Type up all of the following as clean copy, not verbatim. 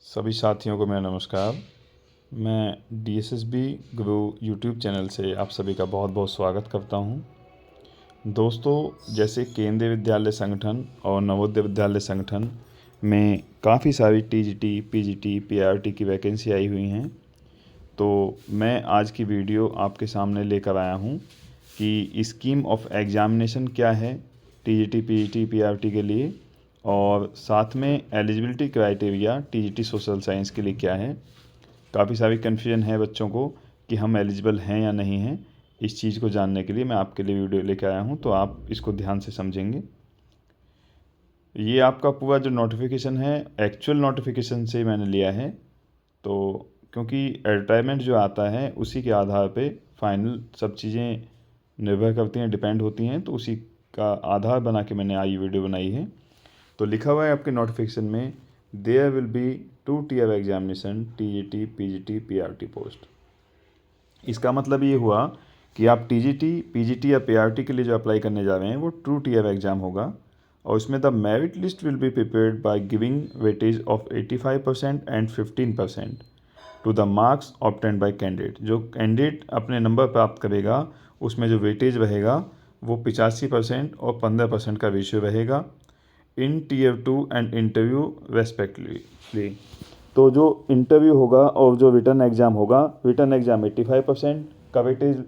सभी साथियों को मेरा नमस्कार। मैं DSSB गुरु यूट्यूब चैनल से आप सभी का बहुत बहुत स्वागत करता हूं। दोस्तों, जैसे केंद्रीय विद्यालय संगठन और नवोदय विद्यालय संगठन में काफ़ी सारी TGT, PGT, PRT की वैकेंसी आई हुई हैं। तो मैं आज की वीडियो आपके सामने लेकर आया हूं कि स्कीम ऑफ एग्ज़ामिनेशन क्या है TGT, PGT, PRT के लिए, और साथ में eligibility criteria TGT social science के लिए क्या है। काफ़ी सारी कन्फ्यूजन है बच्चों को कि हम एलिजिबल हैं या नहीं हैं। इस चीज़ को जानने के लिए मैं आपके लिए वीडियो लेकर आया हूं, तो आप इसको ध्यान से समझेंगे। ये आपका पूरा जो नोटिफिकेशन है एक्चुअल नोटिफिकेशन से मैंने लिया है, तो क्योंकि एडवर्टाइजमेंट जो आता है उसी के आधार पे फाइनल सब चीज़ें निर्भर करती हैं, डिपेंड होती हैं, तो उसी का आधार बना के मैंने आई वीडियो बनाई है। तो लिखा हुआ है आपके नोटिफिकेशन में, there will be 2 tier examination TGT, PGT, PRT post. इसका मतलब ये हुआ कि आप TGT, PGT या PRT के लिए जो अप्लाई करने जा रहे हैं वो 2 tier एग्ज़ाम होगा, और इसमें the merit list will be prepared by giving weightage of 85% and 15% to the marks obtained by candidate. जो कैंडिडेट अपने नंबर प्राप्त करेगा उसमें जो वेटेज रहेगा वो 85% और 15% का रेशियो रहेगा इन Tier 2 एंड इंटरव्यू रेस्पेक्टिवली। तो जो इंटरव्यू होगा और जो रिटर्न एग्ज़ाम होगा, रिटर्न एग्ज़ाम 85% का वेटेज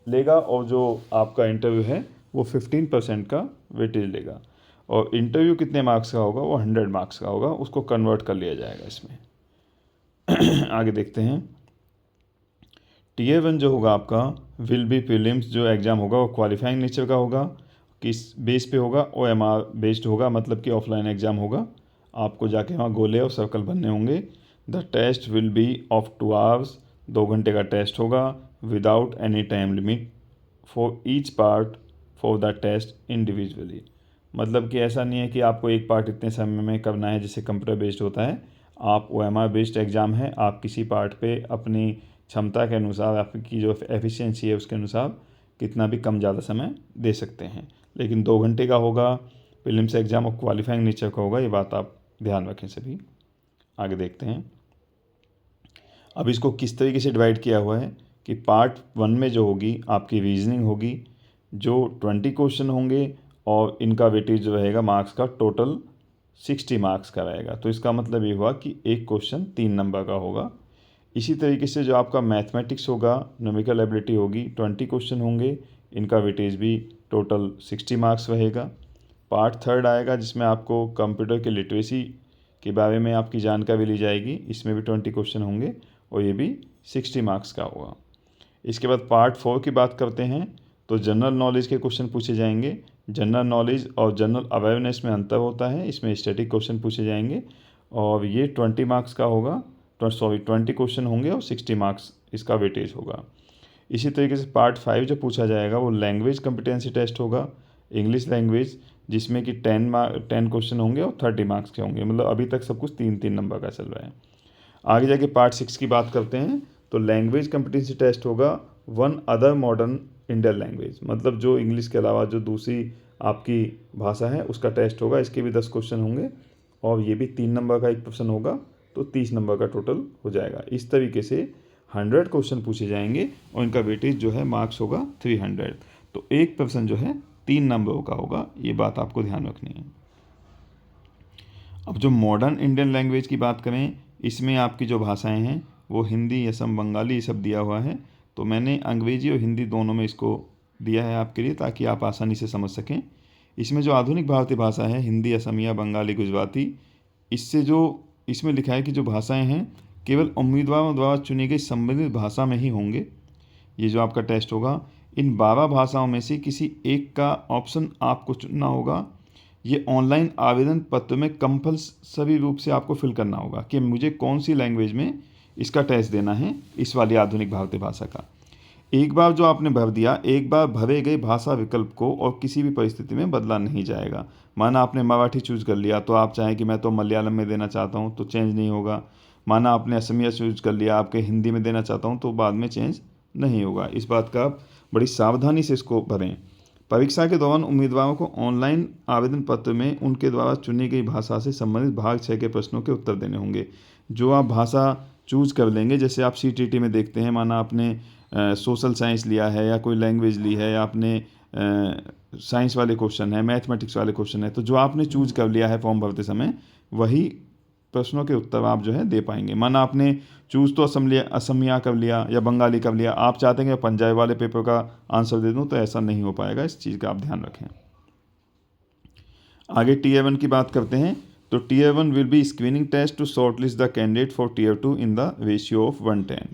लेगा और जो आपका इंटरव्यू है वो 15% का वेटेज लेगा। और इंटरव्यू कितने मार्क्स का होगा? वो 100 मार्क्स का होगा, उसको कन्वर्ट कर लिया जाएगा इसमें। आगे देखते हैं। Tier 1 जो होगा आपका विल बी प्रीलिम्स, जो एग्ज़ाम होगा वो क्वालिफाइंग नेचर का होगा। किस बेस पे होगा? OMR बेस्ड होगा, मतलब कि ऑफलाइन एग्ज़ाम होगा। आपको जाके वहाँ गोले और सर्कल बनने होंगे। The test will be of 2 hours, 2 घंटे का टेस्ट होगा, without any time limit for each part for the test individually. मतलब कि ऐसा नहीं है कि आपको एक पार्ट इतने समय में करना है जैसे कंप्यूटर बेस्ड होता है। आप OMR बेस्ड एग्ज़ाम है, आप किसी पार्ट पे अपनी क्षमता के अनुसार, आपकी जो एफिशिएंसी है उसके अनुसार कितना भी कम ज़्यादा समय दे सकते हैं, लेकिन 2 घंटे का होगा। प्रीलिम्स एग्ज़ाम और क्वालिफाइंग नेचर का होगा, ये बात आप ध्यान रखें सभी। आगे देखते हैं। अब इसको किस तरीके से डिवाइड किया हुआ है कि पार्ट 1 में जो होगी आपकी रीजनिंग होगी, जो 20 क्वेश्चन होंगे और इनका वेटेज जो रहेगा मार्क्स का टोटल 60 मार्क्स का रहेगा। तो इसका मतलब ये हुआ कि एक क्वेश्चन 3 नंबर का होगा। इसी तरीके से जो आपका मैथमेटिक्स होगा, न्यूमेरिकल एबिलिटी होगी, 20 क्वेश्चन होंगे, इनका वेटेज भी टोटल 60 मार्क्स रहेगा। पार्ट 3 आएगा जिसमें आपको कंप्यूटर के लिटरेसी के बारे में आपकी जानकारी ली जाएगी, इसमें भी 20 क्वेश्चन होंगे और ये भी 60 मार्क्स का होगा। इसके बाद पार्ट 4 की बात करते हैं तो जनरल नॉलेज के क्वेश्चन पूछे जाएंगे। जनरल नॉलेज और जनरल अवेयरनेस में अंतर होता है, इसमें स्टैटिक क्वेश्चन पूछे जाएंगे और ये 20 मार्क्स का होगा। 20 क्वेश्चन होंगे और 60 मार्क्स इसका वेटेज होगा। इसी तरीके से पार्ट 5 जो पूछा जाएगा वो लैंग्वेज कम्पिटेंसी टेस्ट होगा, इंग्लिश लैंग्वेज, जिसमें कि 10 क्वेश्चन होंगे और 30 मार्क्स के होंगे। मतलब अभी तक सब कुछ 3-3 नंबर का चल रहा है। आगे जाके पार्ट 6 की बात करते हैं तो लैंग्वेज कम्पिटेंसी टेस्ट होगा 1 अदर मॉडर्न इंडियन लैंग्वेज, मतलब जो इंग्लिश के अलावा जो दूसरी आपकी भाषा है उसका टेस्ट होगा। इसके भी 10 क्वेश्चन होंगे और ये भी 3 नंबर का एक प्रश्न होगा, तो 30 नंबर का टोटल हो जाएगा। इस तरीके से 100 क्वेश्चन पूछे जाएंगे और इनका वेटेज जो है मार्क्स होगा 300। तो एक प्रश्न जो है 3 नंबरों का होगा, ये बात आपको ध्यान रखनी है। अब जो मॉडर्न इंडियन लैंग्वेज की बात करें, इसमें आपकी जो भाषाएं हैं वो हिंदी, असम, बंगाली, ये सब दिया हुआ है। तो मैंने अंग्रेजी और हिंदी दोनों में इसको दिया है आपके लिए, ताकि आप आसानी से समझ सकें। इसमें जो आधुनिक भारतीय भाषा है, हिंदी, असमिया, बंगाली, गुजराती, इससे जो इसमें लिखा है कि जो भाषाएं हैं केवल उम्मीदवारों द्वारा चुनी गई संबंधित भाषा में ही होंगे। ये जो आपका टेस्ट होगा, इन 12 भाषाओं में से किसी एक का ऑप्शन आपको चुनना होगा। ये ऑनलाइन आवेदन पत्र में कंपल्सरी रूप से आपको फिल करना होगा कि मुझे कौन सी लैंग्वेज में इसका टेस्ट देना है, इस वाली आधुनिक भारतीय भाषा का। एक बार जो आपने भर दिया, एक बार भरे गए भाषा विकल्प को और किसी भी परिस्थिति में बदला नहीं जाएगा। माना आपने मराठी चूज़ कर लिया तो आप चाहें कि मैं तो मलयालम में देना चाहता हूँ, तो चेंज नहीं होगा। माना आपने असमिया चूज़ कर लिया, आपके हिंदी में देना चाहता हूँ, तो बाद में चेंज नहीं होगा। इस बात का आप बड़ी सावधानी से इसको भरें। परीक्षा के दौरान उम्मीदवारों को ऑनलाइन आवेदन पत्र में उनके द्वारा चुनी गई भाषा से संबंधित भाग 6 के प्रश्नों के उत्तर देने होंगे। जो आप भाषा चूज कर लेंगे, जैसे आप सीटीटी में देखते हैं, माना आपने सोशल साइंस लिया है या कोई लैंग्वेज ली है या आपने साइंस वाले क्वेश्चन है, मैथमेटिक्स वाले क्वेश्चन है, तो जो आपने चूज कर लिया है फॉर्म भरते समय, वही प्रश्नों के उत्तर आप जो है दे पाएंगे। माना आपने चूज तो असमिया कर लिया या बंगाली कर लिया, आप चाहते हैं कि पंजाबी वाले पेपर का आंसर दे दूं, तो ऐसा नहीं हो पाएगा। इस चीज़ का आप ध्यान रखें। आगे Tier 1 की बात करते हैं। तो Tier 1 will be screening test to shortlist the candidate for Tier 2 in the ratio of 1:10।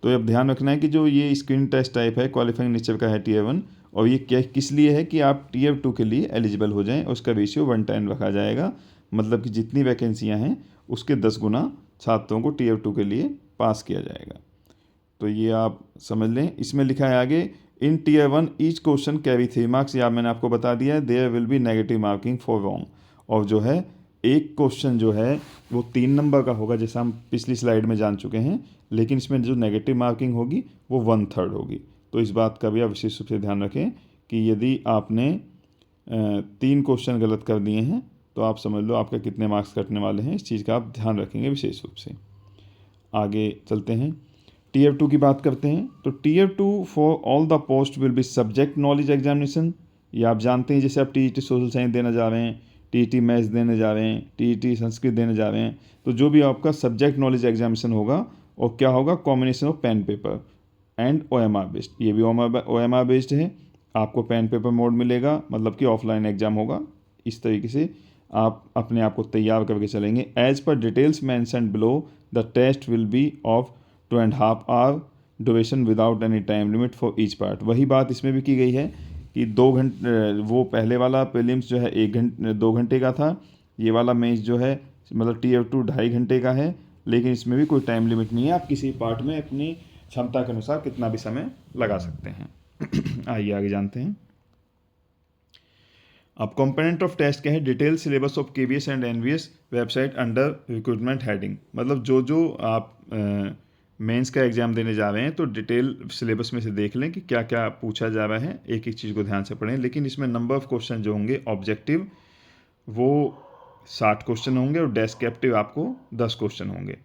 तो अब ध्यान रखना है कि जो ये स्क्रीनिंग टेस्ट टाइप है क्वालिफाइंग नेचर का है Tier 1, और ये क्या किस लिए है कि आप Tier 2 के लिए एलिजिबल हो जाएं। उसका रेशियो 1:10 रखा जाएगा, मतलब कि जितनी वैकेंसियाँ हैं उसके 10 गुना छात्रों को Tier 2 के लिए पास किया जाएगा। तो ये आप समझ लें। इसमें लिखा है आगे, in Tier 1 each question carry 3 marks. या मैंने आपको बता दिया है, there will be negative marking for wrong. और जो है एक क्वेश्चन जो है वो 3 नंबर का होगा, जैसा हम पिछली स्लाइड में जान चुके हैं, लेकिन इसमें जो नेगेटिव मार्किंग होगी वो 1/3 होगी। तो इस बात का भी आप विशेष रूप से ध्यान रखें कि यदि आपने 3 क्वेश्चन गलत कर दिए हैं तो आप समझ लो आपका कितने मार्क्स कटने वाले हैं। इस चीज़ का आप ध्यान रखेंगे विशेष रूप से। आगे चलते हैं, Tier 2 की बात करते हैं। तो Tier 2 for all the post will be subject knowledge examination. ये आप जानते हैं, जैसे आप TET सोशल साइंस देना जा रहे हैं, TET मैथ्स देने जा रहे हैं, TET संस्कृत देने जा रहे हैं, तो जो भी आपका सब्जेक्ट नॉलेज एग्जामिनेशन होगा, और क्या होगा, combination of pen paper and OMR based. ये भी OMR बेस्ड है। आपको पेन पेपर मोड मिलेगा, मतलब कि ऑफलाइन एग्जाम होगा। इस तरीके से आप अपने आप को तैयार करके चलेंगे। As per details mentioned below, the test will be of 2.5 hour duration without any time limit for each part. वही बात इसमें भी की गई है कि 2 घंटे, वो पहले वाला प्रीलिम्स जो है 2 घंटे का था, ये वाला मेंस जो है मतलब Tier 2 2.5 घंटे का है, लेकिन इसमें भी कोई टाइम लिमिट नहीं है। आप किसी पार्ट में अपनी क्षमता के अनुसार कितना भी समय लगा सकते हैं। आइए आगे जानते हैं। अब कंपोनेंट ऑफ टेस्ट क्या है, detail syllabus of KVS and NVS website under recruitment heading. मतलब जो आप मेंस का एग्जाम देने जा रहे हैं तो डिटेल सिलेबस में से देख लें कि क्या क्या पूछा जा रहा है, एक एक चीज़ को ध्यान से पढ़ें। लेकिन इसमें नंबर ऑफ क्वेश्चन जो होंगे ऑब्जेक्टिव वो 60 क्वेश्चन होंगे और डेस्क्रिप्टिव आपको 10 क्वेश्चन होंगे।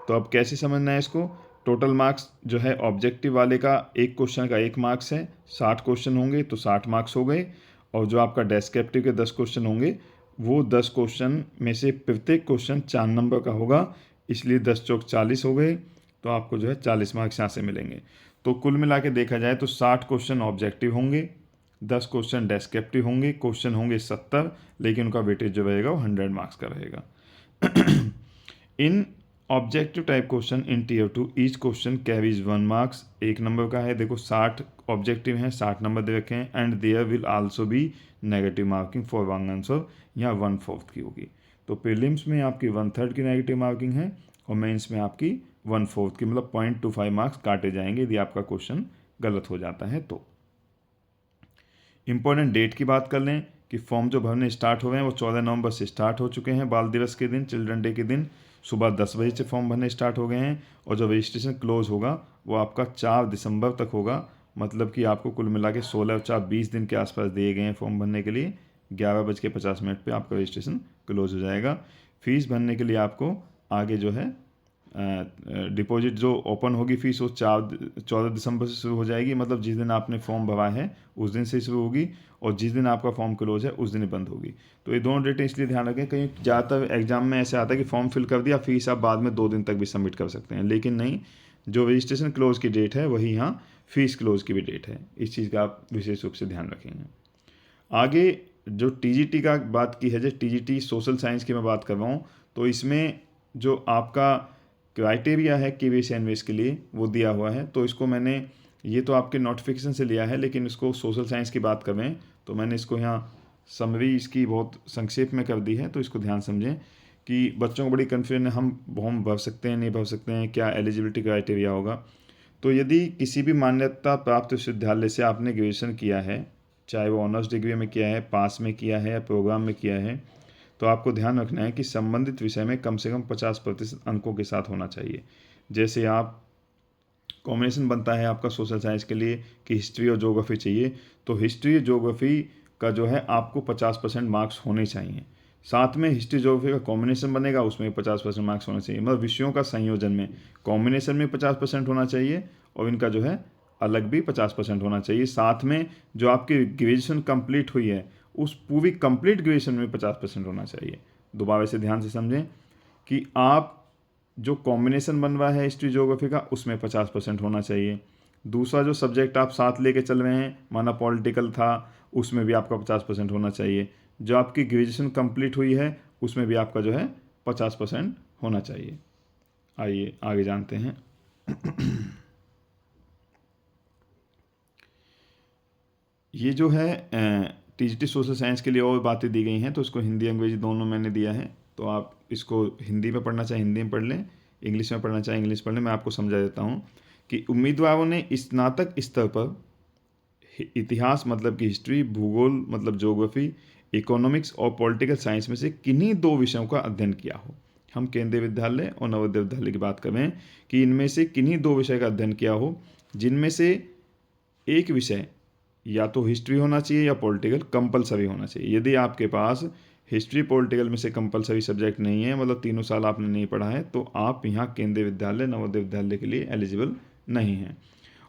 तो अब कैसे समझना है इसको, टोटल मार्क्स जो है ऑब्जेक्टिव वाले का एक क्वेश्चन का 1 मार्क्स है, 60 क्वेश्चन होंगे तो 60 मार्क्स हो गए। और जो आपका डेस्क्रिप्टिव के 10 क्वेश्चन होंगे, वो 10 क्वेश्चन में से प्रत्येक क्वेश्चन 4 नंबर का होगा, इसलिए 10 चौक 40 हो गए। तो आपको जो है 40 मार्क्स यहाँ से मिलेंगे। तो कुल मिला के देखा जाए तो 60 क्वेश्चन ऑब्जेक्टिव होंगे, 10 क्वेश्चन डेस्क्रिप्टिव होंगे, क्वेश्चन होंगे 70, लेकिन उनका वेटेज जो रहेगा वो 100 मार्क्स का रहेगा। In objective type question in Tier 2 each question carries 1 marks, 1 number का है। देखो 60 ऑब्जेक्टिव हैं, 60 नंबर दे रखे हैं। And there will also be negative marking for wrong answer, यहाँ 1/4 की होगी। तो प्रीलिम्स में आपकी 1/3 की नेगेटिव मार्किंग है और मेंस में आपकी 1/4 की, मतलब 0.25 मार्क्स काटे जाएंगे यदि आपका क्वेश्चन गलत हो जाता है तो। इंपॉर्टेंट डेट की बात कर लें कि फॉर्म जो भरने स्टार्ट हो गए हैं वो 14 नवंबर से स्टार्ट हो चुके हैं। बाल दिवस के दिन, चिल्ड्रन डे के दिन सुबह 10 बजे से फॉर्म भरने स्टार्ट हो गए हैं। और जो रजिस्ट्रेशन क्लोज होगा वो आपका 4 दिसंबर तक होगा। मतलब कि आपको कुल मिला के 16 और 4 20 दिन के आसपास दिए गए हैं फॉर्म भरने के लिए। 11:50 पर आपका रजिस्ट्रेशन क्लोज हो जाएगा। फीस भरने के लिए आपको आगे जो है डिपॉजिट जो ओपन होगी फीस वो 14 दिसंबर से शुरू हो जाएगी। मतलब जिस दिन आपने फॉर्म भरा है उस दिन से शुरू होगी, और जिस दिन आपका फॉर्म क्लोज है उस दिन ही बंद होगी। तो ये दोनों डेटें इसलिए ध्यान रखें, कहीं ज़्यादातर एग्जाम में ऐसे आता है कि फॉर्म फिल कर दिया, फीस आप बाद में 2 दिन तक भी सबमिट कर सकते हैं, लेकिन नहीं, जो रजिस्ट्रेशन क्लोज की डेट है वही यहाँ फीस क्लोज की भी डेट है। इस चीज़ का आप विशेष रूप से ध्यान रखेंगे। आगे जो TGT का बात की है, जो TGT सोशल साइंस की मैं बात कर रहा हूँ, तो इसमें जो आपका क्राइटेरिया है KVS NVS के लिए वो दिया हुआ है। तो इसको मैंने, ये तो आपके नोटिफिकेशन से लिया है, लेकिन इसको सोशल साइंस की बात कर रहे हैं तो मैंने इसको यहाँ समरी इसकी बहुत संक्षेप में कर दी है। तो इसको ध्यान समझें कि बच्चों को बड़ी कन्फ्यूजन है, हम फॉर्म भर सकते हैं नहीं भर सकते हैं, क्या एलिजिबिलिटी क्राइटेरिया होगा। तो यदि किसी भी मान्यता प्राप्त विश्वविद्यालय से आपने ग्रेजुएशन किया है, चाहे वो ऑनर्स डिग्री में किया है, पास में किया है या प्रोग्राम में किया है, तो आपको ध्यान रखना है कि संबंधित विषय में कम से कम 50% अंकों के साथ होना चाहिए। जैसे आप कॉम्बिनेशन बनता है आपका सोशल साइंस के लिए कि हिस्ट्री और ज्योग्राफी चाहिए, तो हिस्ट्री और ज्योग्राफी का जो है आपको 50% मार्क्स होने चाहिए। साथ में हिस्ट्री ज्योग्राफी का कॉम्बिनेशन बनेगा, उसमें 50% मार्क्स होने चाहिए। मतलब विषयों का संयोजन में कॉम्बिनेशन में 50% होना चाहिए और इनका जो है अलग भी 50% होना चाहिए। साथ में जो आपकी ग्रेजुएशन कंप्लीट हुई है उस पूरी कंप्लीट ग्रेजुएशन में 50% होना चाहिए। दोबारा से ध्यान से समझें कि आप जो कॉम्बिनेशन बन रहा है हिस्ट्री ज्योग्राफी का उसमें 50% होना चाहिए। दूसरा जो सब्जेक्ट आप साथ लेके चल रहे हैं, माना पॉलिटिकल था, उसमें भी आपका 50% होना चाहिए। जो आपकी ग्रेजुएशन कंप्लीट हुई है उसमें भी आपका जो है 50% होना चाहिए। आइए आगे जानते हैं। ये जो है टीजीटी सोशल साइंस के लिए और बातें दी गई हैं, तो उसको हिंदी अंग्रेजी दोनों मैंने दिया है, तो आप इसको हिंदी में पढ़ना चाहें हिंदी में पढ़ लें, इंग्लिश में पढ़ना चाहें इंग्लिश पढ़ लें। मैं आपको समझा देता हूँ कि उम्मीदवारों ने स्नातक स्तर पर इतिहास मतलब कि हिस्ट्री, भूगोल मतलब ज्योग्राफी, इकोनॉमिक्स और पॉलिटिकल साइंस में से किन्हीं दो विषयों का अध्ययन किया हो। हम केंद्रीय विद्यालय और नवोदय विद्यालय की बात कर रहे हैं कि इनमें से किन्हीं दो विषय का अध्ययन किया हो, जिनमें से एक विषय या तो हिस्ट्री होना चाहिए या पॉलिटिकल कंपलसरी होना चाहिए। यदि आपके पास हिस्ट्री पॉलिटिकल में से कंपलसरी सब्जेक्ट नहीं है, मतलब तीनों साल आपने नहीं पढ़ा है, तो आप यहाँ केंद्रीय विद्यालय नवोदय विद्यालय के लिए एलिजिबल नहीं हैं।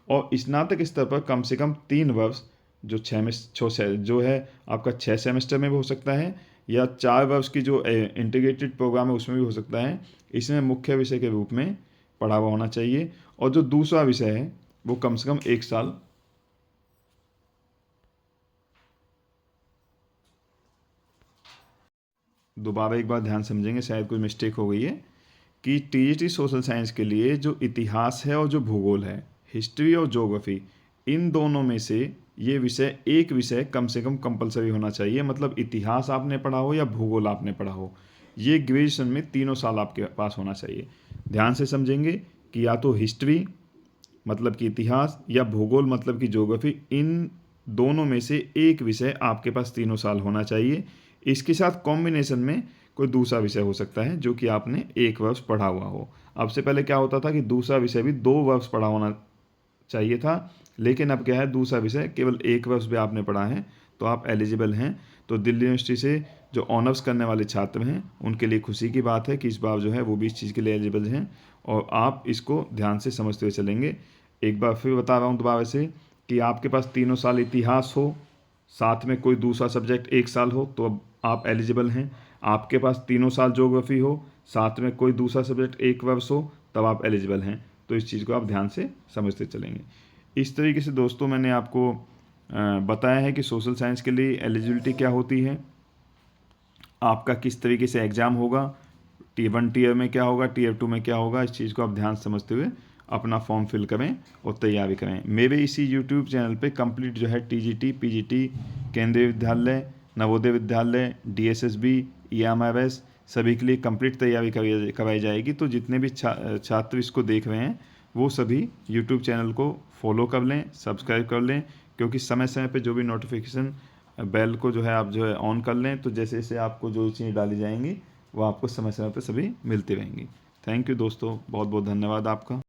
और स्नातक स्तर पर कम से कम 3 वर्ष जो जो है आपका 6 सेमेस्टर में भी हो सकता है या 4 वर्ष की जो इंटीग्रेटेड प्रोग्राम है उसमें भी हो सकता है। इसमें मुख्य विषय के रूप में पढ़ा हुआ होना चाहिए और जो दूसरा विषय है वो कम से कम 1 साल दोबारा एक बार ध्यान समझेंगे, शायद कोई मिस्टेक हो गई है कि टीजीटी सोशल साइंस के लिए जो इतिहास है और जो भूगोल है, हिस्ट्री और ज्योग्राफी, इन दोनों में से ये विषय एक विषय कम से कम कंपलसरी होना चाहिए। मतलब इतिहास आपने पढ़ा हो या भूगोल आपने पढ़ा हो, ये ग्रेजुएशन में तीनों साल आपके पास होना चाहिए। ध्यान से समझेंगे कि या तो हिस्ट्री मतलब कि इतिहास या भूगोल मतलब कि ज्योग्राफी, इन दोनों में से एक विषय आपके पास तीनों साल होना चाहिए। इसके साथ कॉम्बिनेशन में कोई दूसरा विषय हो सकता है जो कि आपने 1 वर्ष पढ़ा हुआ हो। अब से पहले क्या होता था कि दूसरा विषय भी 2 वर्ष पढ़ा होना चाहिए था, लेकिन अब क्या है, दूसरा विषय केवल 1 वर्ष भी आपने पढ़ा है तो आप एलिजिबल हैं। तो दिल्ली यूनिवर्सिटी से जो ऑनर्स करने वाले छात्र हैं उनके लिए खुशी की बात है कि इस बार जो है वो भी इस चीज़ के लिए एलिजिबल हैं और आप इसको ध्यान से समझते हुए चलेंगे। एक बार फिर बता रहा हूँ दोबारा से कि आपके पास तीनों साल इतिहास हो, साथ में कोई दूसरा सब्जेक्ट 1 साल हो तो अब आप एलिजिबल हैं। आपके पास तीनों साल ज्योग्राफी हो, साथ में कोई दूसरा सब्जेक्ट 1 वर्ष हो, तब आप एलिजिबल हैं। तो इस चीज़ को आप ध्यान से समझते चलेंगे। इस तरीके से दोस्तों मैंने आपको बताया है कि सोशल साइंस के लिए एलिजिबिलिटी क्या होती है, आपका किस तरीके से एग्ज़ाम होगा, T1 टीयर में क्या होगा, टीयर 2 में क्या होगा। इस चीज़ को आप ध्यान समझते हुए अपना फॉर्म फिल करें और तैयारी करें। मेरे इसी यूट्यूब चैनल पे कंप्लीट जो है टीजीटी, पीजीटी, केंद्रीय विद्यालय, नवोदय विद्यालय, DSSB, EMRS सभी के लिए कंप्लीट तैयारी करवाई जाएगी। तो जितने भी छात्र इसको देख रहे हैं वो सभी यूट्यूब चैनल को फॉलो कर लें, सब्सक्राइब कर लें, क्योंकि समय समय पे जो भी नोटिफिकेशन बेल को जो है आप जो है ऑन कर लें, तो जैसे जैसे आपको जो चीज़ डाली जाएंगी वो आपको समय समय पे सभी मिलती रहेंगी। थैंक यू दोस्तों, बहुत बहुत धन्यवाद आपका।